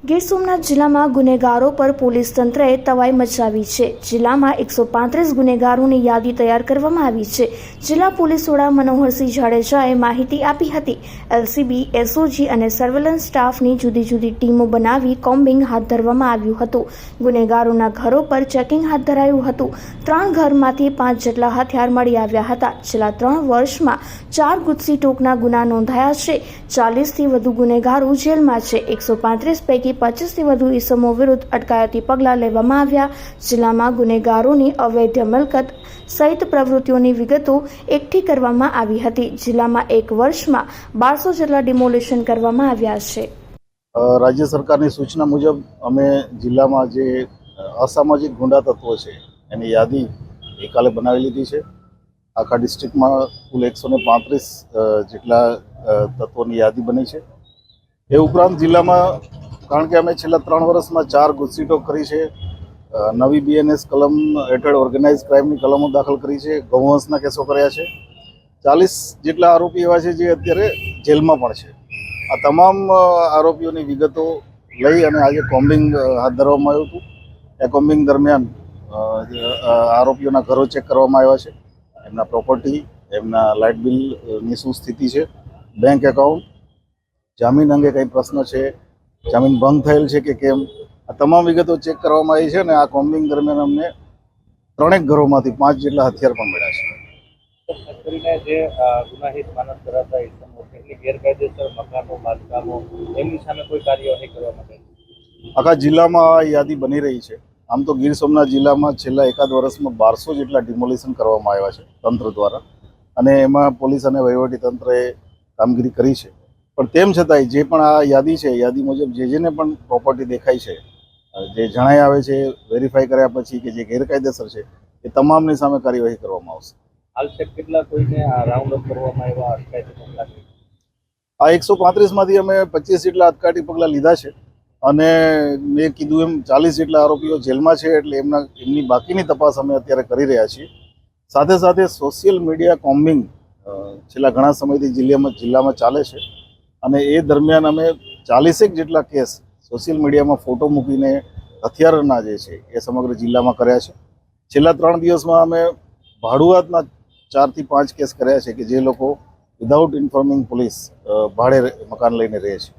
ગીર સોમનાથ જિલ્લામાં ગુનેગારો પર પોલીસ તંત્રએ તવાઈ મચાવી છે। જિલ્લામાં 135 ગુનેગારોની યાદી તૈયાર કરવામાં આવી છે। જિલ્લા પોલીસ વડા મનોહરસિંહ જાડેજાએ માહિતી આપી હતી। એલસીબી, એસઓજી અને સર્વેલન્સ સ્ટાફની જુદી જુદી ટીમો બનાવી કોમ્બિંગ હાથ ધરવામાં આવ્યું હતું। ગુનેગારોના ઘરો પર ચેકિંગ હાથ ધરાયું હતું। 3 ઘરમાંથી 5 જેટલા હથિયાર મળી આવ્યા હતા। છેલ્લા 3 વર્ષમાં 4 ગુસ્સી ટોકના ગુના નોંધાયા છે। 40થી વધુ ગુનેગારો જેલમાં છે। 135 પૈકી 25થી વધુ ઇસમો વિરુદ્ધ અટકાયતી પગલાં લેવામાં આવ્યા। જિલ્લામાં ગુનેગારોની અવૈધ મિલકત સહિત પ્રવૃત્તિઓની વિગતો એકઠી કરવામાં આવી હતી। જિલ્લામાં 1 વર્ષમાં 1200 જેટલા ડિમોલિશન કરવામાં આવ્યા છે। રાજ્ય સરકારની સૂચના મુજબ અમે જિલ્લામાં જે અસામાજિક ગુંડા તત્વો છે એની યાદી ગઈકાલે બનાવી લીધી છે। આખા ડિસ્ટ્રિક્ટમાં કુલ 135 જેટલા તત્વોની યાદી બની છે। એ ઉપરાંત જિલ્લામાં કારણ કે અમે છેલ્લા 3 વર્ષમાં 4 ગુસ્સીટોક કરી છે, નવી બીએનએસ કલમ હેઠળ ઓર્ગેનાઇઝ ક્રાઇમની કલમો દાખલ કરી છે, ગૌવંશના કેસો કર્યા છે। 40 જેટલા આરોપી એવા છે જે અત્યારે જેલમાં પણ છે। આ તમામ આરોપીઓની વિગતો લઈ અને આજે કોમ્બિંગ હાથ ધરવામાં આવ્યું હતું। એ કોમ્બિંગ દરમિયાન આરોપીઓના ઘરો ચેક કરવામાં આવ્યા છે, એમના પ્રોપર્ટી, એમના લાઇટ બિલની શું સ્થિતિ છે, બેંક એકાઉન્ટ, જામીન અંગે કંઈ પ્રશ્ન છે, જામીન ભંગ થયેલ છે કે કેમ, આ તમામ વિગતો ચેક કરવામાં આવી છે। અને આ કોમ્બિંગ દરમિયાન અમને 3 ઘરોમાંથી 5 જેટલા હથિયાર પણ મળ્યા છે। ખાસ કરીને જે ગુનાહિત માનસ ધરાવતા ઇસમો છે એટલે ગેરકાયદેસર મકાનો, બાંધકામો એમની સામે કોઈ કાર્યવાહી કરવા માટે આખા જિલ્લામાં આ યાદી બની રહી છે। આમ તો ગીર સોમનાથ જિલ્લામાં છેલ્લા એકાદ વર્ષમાં 1200 જેટલા ડિમોલિશન કરવામાં આવ્યા છે તંત્ર દ્વારા, અને એમાં પોલીસ અને વહીવટી તંત્રએ કામગીરી કરી છે। પણ તેમ છતાંય જે પણ આ યાદી છે, યાદી મુજબ જેને પણ પ્રોપર્ટી દેખાય છે, જે જણાઈ આવે છે, વેરીફાઈ કર્યા પછી કે જે ગેરકાયદેસર છે એ તમામની સામે કાર્યવાહી કરવામાં આવશે। હાલ છે કેટલા કોઈને રાઉન્ડ અપ કરવામાં આવ્યા અટકાયતી પગલાં? આ 135માંથી અમે 25 જેટલા અટકાયતી પગલાં લીધા છે, અને મેં કીધું એમ 40 જેટલા આરોપીઓ જેલમાં છે, એટલે એમની બાકીની તપાસ અમે અત્યારે કરી રહ્યા છીએ। સાથે સાથે સોશિયલ મીડિયા કોમ્બિંગ છેલ્લા ઘણા સમયથી જિલ્લામાં ચાલે છે, અને એ દરમિયાન અમે 40 જેટલા કેસ સોશિયલ મીડિયામાં ફોટો મૂકીને હથિયારના જે છે એ સમગ્ર જિલ્લામાં કર્યા છે। છેલ્લા 3 દિવસમાં અમે ભાડુઆતના 4 થી 5 કેસ કર્યા છે કે જે લોકો વિધાઉટ ઇન્ફોર્મિંગ પોલીસ ભાડે મકાન લઈને રહે છે।